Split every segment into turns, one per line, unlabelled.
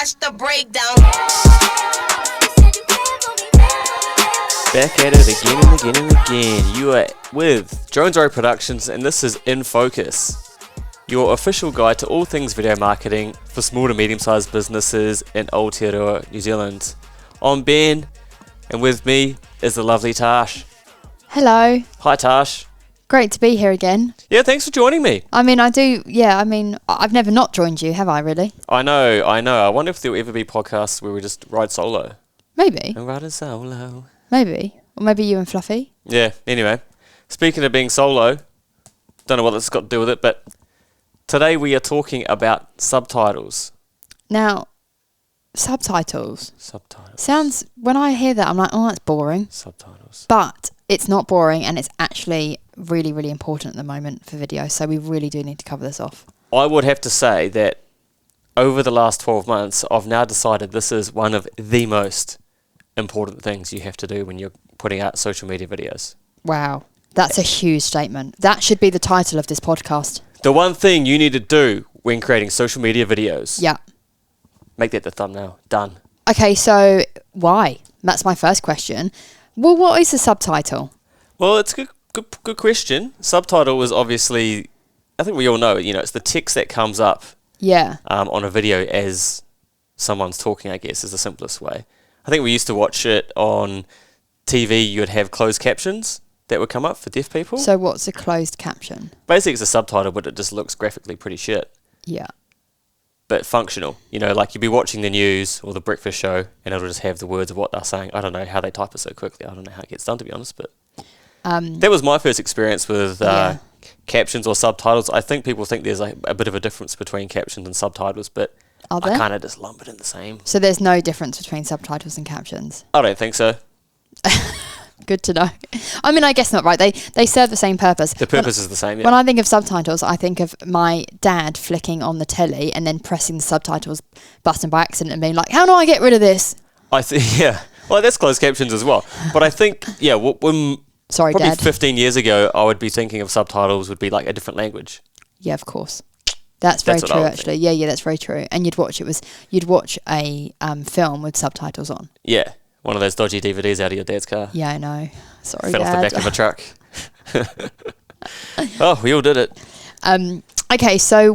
watch the breakdown.
Back at it again and again and again. You are with Jones Road Productions, and this is In Focus, your official guide to all things video marketing for small to medium-sized businesses in Aotearoa, New Zealand. I'm Ben, and with me is the lovely Tash.
Hello.
Hi, Tash.
Great to be here again.
Yeah, thanks for joining me.
I've never not joined you, have I, really?
I know. I wonder if there'll ever be podcasts where we just ride solo.
Maybe.
And ride a solo.
Maybe. Or maybe you and Fluffy.
Yeah, anyway. Speaking of being solo, don't know what this has got to do with it, but today we are talking about subtitles.
Now, subtitles.
Subtitles.
Sounds, when I hear that, I'm like, oh, that's boring.
Subtitles.
But it's not boring, and it's actually really, really important at the moment for video, so we really do need to cover this off.
I would have to say that over the last 12 months, I've now decided this is one of the most important things you have to do when you're putting out social media videos.
Wow. That's a huge statement. That should be the title of this podcast.
The one thing you need to do when creating social media videos.
Yeah.
Make that the thumbnail. Done.
Okay, so why? That's my first question. Well, what is a subtitle?
Well, it's a good question. Subtitle is obviously, I think we all know, it's the text that comes up
Yeah.
on a video as someone's talking, I guess, is the simplest way. I think we used to watch it on TV. You would have closed captions that would come up for deaf people.
So what's a closed caption?
Basically, it's a subtitle, but it just looks graphically pretty shit.
Yeah.
But functional. Like you'd be watching the news or the breakfast show, and it'll just have the words of what they're saying. I don't know how they type it so quickly. I don't know how it gets done, to be honest. But that was my first experience with captions or subtitles. I think people think there's a bit of a difference between captions and subtitles, but
Are there?
I kind of just lump it in the same.
So there's no difference between subtitles and captions?
I don't think so.
Good to know. I mean, I guess not, right? They serve the same purpose.
The purpose is the same, yeah.
When I think of subtitles, I think of my dad flicking on the telly and then pressing the subtitles button by accident and being like, how do I get rid of this?
Yeah. Well, that's closed captions as well. But I think, when
Sorry,
probably
Dad.
15 years ago, I would be thinking of subtitles would be like a different language.
Yeah, of course. That's very
That's what I
true,
would
actually. Yeah, that's very true. And you'd watch a film with subtitles on.
Yeah. One of those dodgy DVDs out of your dad's car.
Yeah, I know. Sorry,
Fell
Dad.
off the back of a truck. Oh, we all did it.
Okay, so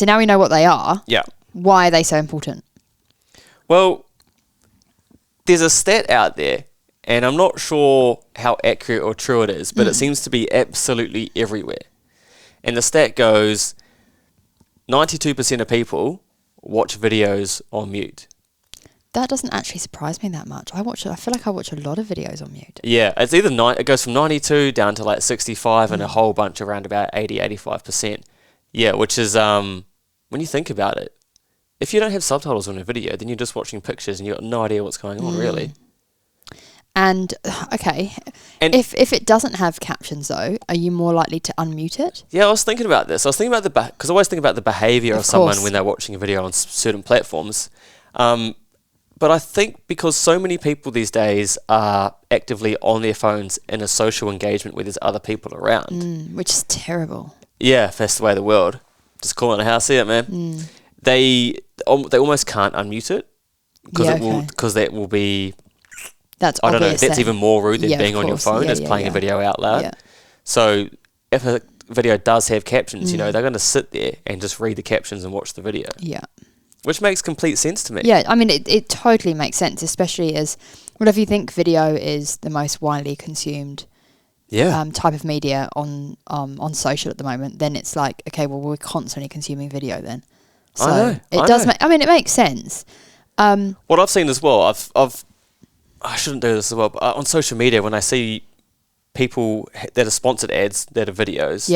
now we know what they are.
Yeah.
Why are they so important?
Well, there's a stat out there, and I'm not sure how accurate or true it is, but it seems to be absolutely everywhere. And the stat goes, 92% of people watch videos on mute.
That doesn't actually surprise me that much. I feel like I watch a lot of videos on mute.
Yeah, it's either it goes from 92 down to like 65 and a whole bunch around about 80-85%. Yeah, which is when you think about it, if you don't have subtitles on a video, then you're just watching pictures and you've got no idea what's going on really.
And if it doesn't have captions though, are you more likely to unmute it?
Yeah, I was thinking about this. I was thinking about because I always think about the behavior of someone when they're watching a video on certain platforms. But I think because so many people these days are actively on their phones in a social engagement where there's other people around.
Which is terrible.
Yeah, if that's the way of the world. Just calling it how I see it, man. They almost can't unmute it because that will be...
That's
I don't know,
obvious
that's
then.
even more rude than
Yeah,
being
of
on your
course.
phone
Yeah,
as playing a video out loud.
Yeah.
So if a video does have captions, they're going to sit there and just read the captions and watch the video.
Yeah.
Which makes complete sense to me.
Yeah, I mean, it totally makes sense, especially if you think video is the most widely consumed type of media on social at the moment, then it's like, okay, well, we're constantly consuming video then. So it makes sense.
What I've seen as well, I shouldn't do this as well, but on social media, when I see people that are sponsored ads that are videos,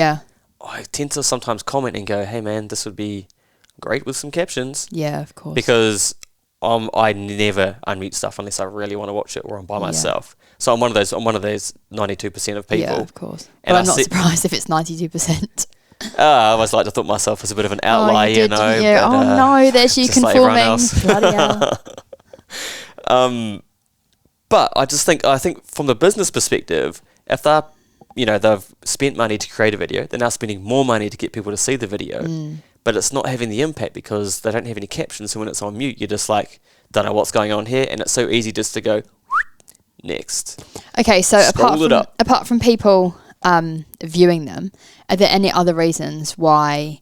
I tend to sometimes comment and go, hey man, this would be great with some captions.
Yeah, of course.
Because I never unmute stuff unless I really want to watch it or I'm by myself. So I'm one of those 92% of people.
Yeah, of course.
And
but I'm not surprised if it's 92%.
I always like to thought myself as a bit of an outlier,
Yeah.
But,
no, there's you
just like everyone
conforming.
else.
Bloody hell.
But I think from the business perspective, if they've spent money to create a video, they're now spending more money to get people to see the video. but it's not having the impact because they don't have any captions. So when it's on mute, you're just like, don't know what's going on here, and it's so easy just to go next.
Okay, so
Scroll
apart from people viewing them, are there any other reasons why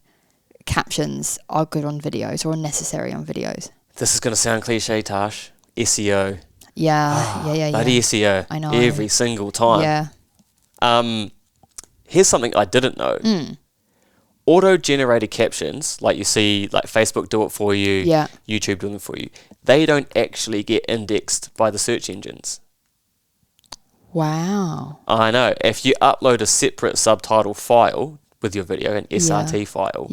captions are good on videos or necessary on videos?
This is going to sound cliche, Tash. SEO.
Yeah.
Bloody SEO.
I know.
Every single time.
Yeah.
Here's something I didn't know. Auto-generated captions, like you see, like Facebook do it for you, YouTube doing it for you, they don't actually get indexed by the search engines.
Wow.
I know. If you upload a separate subtitle file with your video, an SRT file,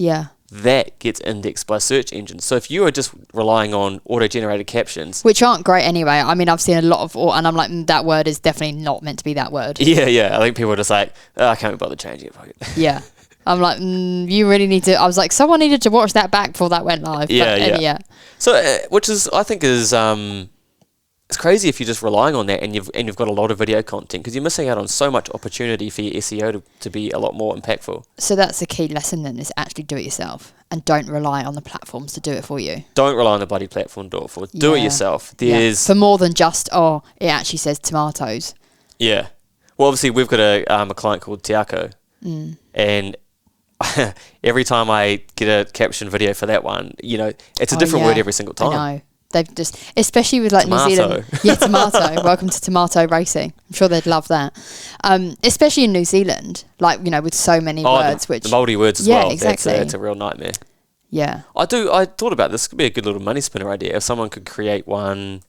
that gets indexed by search engines. So if you are just relying on auto-generated captions,
which aren't great anyway. I mean, I've seen a lot of, and I'm like, that word is definitely not meant to be that word.
Yeah. I think people are just like, I can't be bothered changing it.
Yeah. I'm like, you really need to. I was like, someone needed to watch that back before that went live.
Yeah. So, which is, I think, is it's crazy if you're just relying on that and you've got a lot of video content, because you're missing out on so much opportunity for your SEO to be a lot more impactful. So
that's the key lesson then, is actually do it yourself and don't rely on the platforms to do it for you.
Don't rely on the bloody platform to do it for you. Do it yourself.
For more than just, it actually says tomatoes.
Yeah. Well, obviously we've got a client called Tiako, and every time I get a caption video for that one, it's a different word every single time.
I know. They've just, especially with like
tomato.
New Zealand. Yeah, tomato. Welcome to tomato racing. I'm sure they'd love that. Especially in New Zealand, like, with so many words.
The mouldy words as well.
Yeah, exactly.
It's a real nightmare.
Yeah.
I thought about this. Could be a good little money spinner idea. If someone could create one,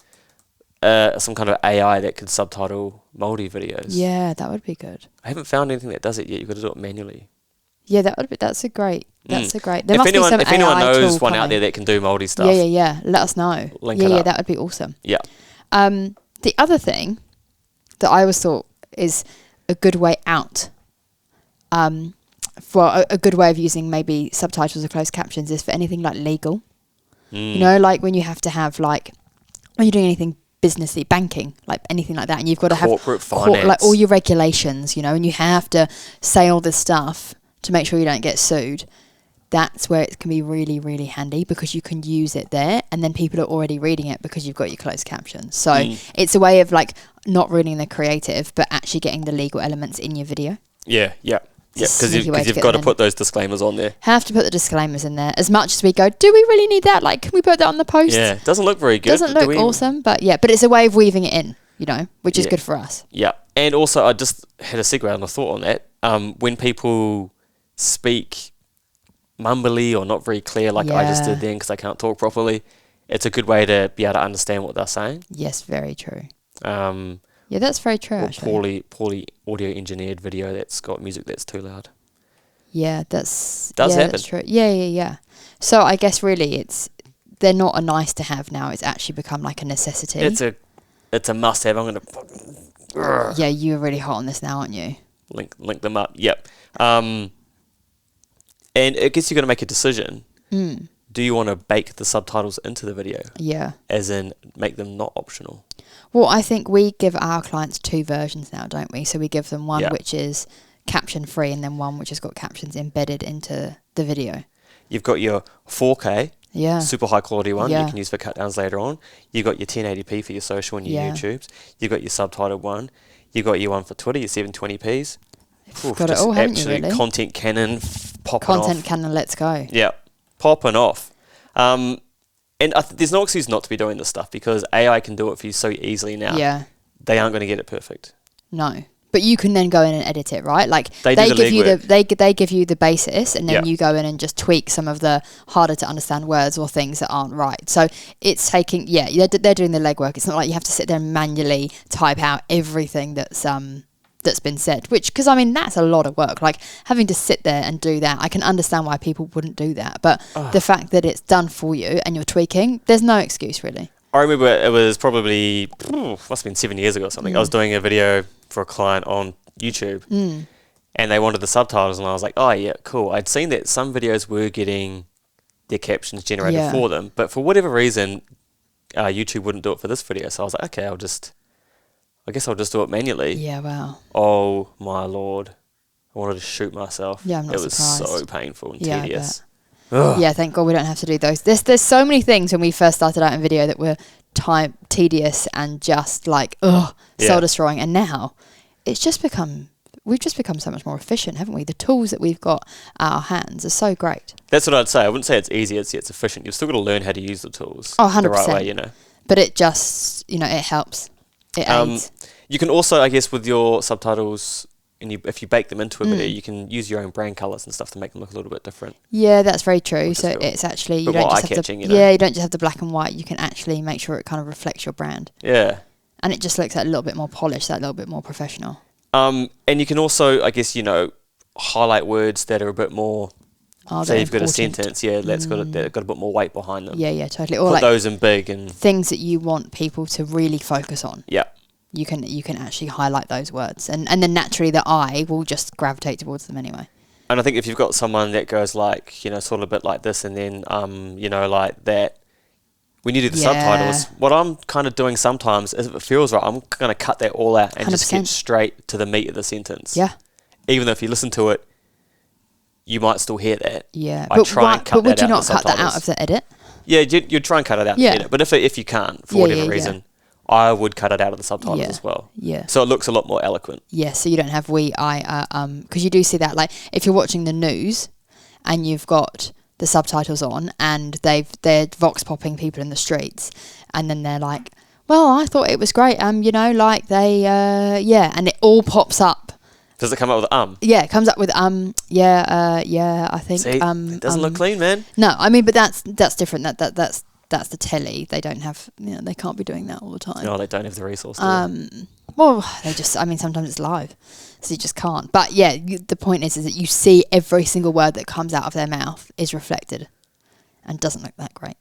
some kind of AI that could subtitle mouldy videos.
Yeah, that would be good.
I haven't found anything that does it yet. You've got to do it manually.
Yeah, that's a great. There must
if
be some
if anyone
AI
knows
tool
one out there that can do mouldy stuff.
Yeah. Let us know.
Link it up.
That would be awesome.
Yeah.
The other thing that I always thought is a good way out, for a good way of using maybe subtitles or closed captions, is for anything like legal. Like when you have to have, like, when you're doing anything businessy, banking, like anything like that, and you've got to have
corporate finance,
like all your regulations, and you have to say all this stuff to make sure you don't get sued. That's where it can be really, really handy, because you can use it there and then people are already reading it because you've got your closed captions. So it's a way of like not ruining the creative, but actually getting the legal elements in your video.
Yeah, because you've got to put those disclaimers on there.
Have to put the disclaimers in there. As much as we go, do we really need that? Like, can we put that on the post?
Yeah, it doesn't look very good.
Doesn't look awesome, but it's a way of weaving it in, which is good for us.
Yeah, and also I just had a segue on a thought on that. When people speak mumbly or not very clear, like I just did then because I can't talk properly, it's a good way to be able to understand what they're saying.
Yes, very true. Yeah, that's very true.
Or
actually,
poorly audio engineered video that's got music that's too loud.
Yeah,
does happen.
That's true. Yeah. So I guess really they're not a nice to have now. It's actually become like a necessity.
It's a must have. I'm gonna.
Yeah, you're really hot on this now, aren't you?
Link them up. Yep. And I guess you're going to make a decision. Do you want to bake the subtitles into the video?
Yeah.
As in make them not optional?
Well, I think we give our clients 2 versions now, don't we? So we give them one which is caption free and then one which has got captions embedded into the video.
You've got your 4K, super high quality one you can use for cut downs later on. You've got your 1080p for your social and your YouTubes. You've got your subtitled one. You've got your one for Twitter, your 720p's.
Got it all, haven't you, really?
Content cannon popping off.
Content cannon, let's go.
Yeah, popping off. And there's no excuse not to be doing this stuff, because AI can do it for you so easily now.
Yeah.
They aren't going to get it perfect.
No. But you can then go in and edit it, right? Like
they
give you they give you the basis, and then you go in and just tweak some of the harder to understand words or things that aren't right. So it's taking they're doing the legwork. It's not like you have to sit there and manually type out everything that's been said, because I mean that's a lot of work, like having to sit there and do that. I can understand why people wouldn't do that, but the fact that it's done for you and you're tweaking, there's no excuse really.
I remember it was probably must have been 7 years ago or something. I was doing a video for a client on YouTube and they wanted the subtitles, and I was like, oh yeah, cool. I'd seen that some videos were getting their captions generated for them, but for whatever reason YouTube wouldn't do it for this video, so I was like, okay, I guess I'll just do it manually.
Yeah, wow.
Oh, my Lord. I wanted to shoot myself.
Yeah, I'm not
surprised. It was so painful and tedious. Ugh.
Yeah, thank God we don't have to do those. There's so many things when we first started out in video that were tedious and just like soul destroying, and now it's just we've just become so much more efficient, haven't we? The tools that we've got at our hands are so great.
That's what I'd say. I wouldn't say it's easy, it's efficient. You've still got to learn how to use the tools
100%.
the right way, you know.
But it just, it helps. It aids.
You can also, I guess, with your subtitles, and if you bake them into a video, you can use your own brand colours and stuff to make them look a little bit different.
Yeah, that's very true. So it's actually you don't just have the you don't just have the black and white. You can actually make sure it kind of reflects your brand.
Yeah,
and it just looks a little bit more polished, that little bit more professional.
And you can also, I guess, highlight words that are a bit more. Say you've got a sentence, that's got a bit more weight behind them.
Yeah, totally. Or
put
like
those in big and
things that you want people to really focus on.
Yeah.
You can actually highlight those words, and then naturally the eye will just gravitate towards them anyway.
And I think if you've got someone that goes like, sort of a bit like this, and then like that, when you do the subtitles, what I'm kind of doing sometimes, if it feels right, I'm going to cut that all out and 100%. Just get straight to the meat of the sentence.
Yeah.
Even though if you listen to it, you might still hear that.
Yeah.
I try and cut that out.
But would you not cut that out of the edit?
Yeah, you'd try and cut it out of the edit. But if you can't, for whatever reason, I would cut it out of the subtitles as well.
Yeah.
So it looks a lot more eloquent.
Yeah, so you don't have because you do see that, like, if you're watching the news and you've got the subtitles on and they're vox popping people in the streets, and then they're like, well, I thought it was great, and it all pops up.
Does it come up with
Yeah, it comes up with I think.
See, it doesn't look clean, man.
No, I mean, but that's different. That's the telly. They don't have, they can't be doing that all the time.
No, they don't have the resources.
Well, sometimes it's live, so you just can't. But yeah, the point is that you see every single word that comes out of their mouth is reflected, and doesn't look that great.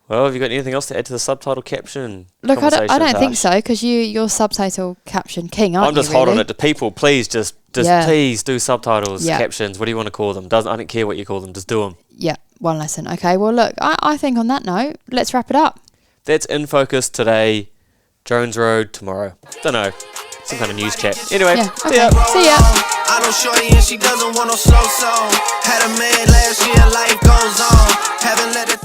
Well, have you got anything else to add to the subtitle caption?
Look, I don't think so, because you're subtitle caption king, aren't you?
I'm just holding it to people. Please, just please do subtitles, captions. What do you want to call them? I don't care what you call them. Just do them.
Yeah, one lesson. Okay, well, look, I think on that note, let's wrap it up.
That's In Focus today. Jones Road tomorrow. Don't know. Some kind of news chat. Anyway, see ya.
See ya.
I know shorty and she doesn't want no slow song. Had a man last year, life goes on. Haven't let it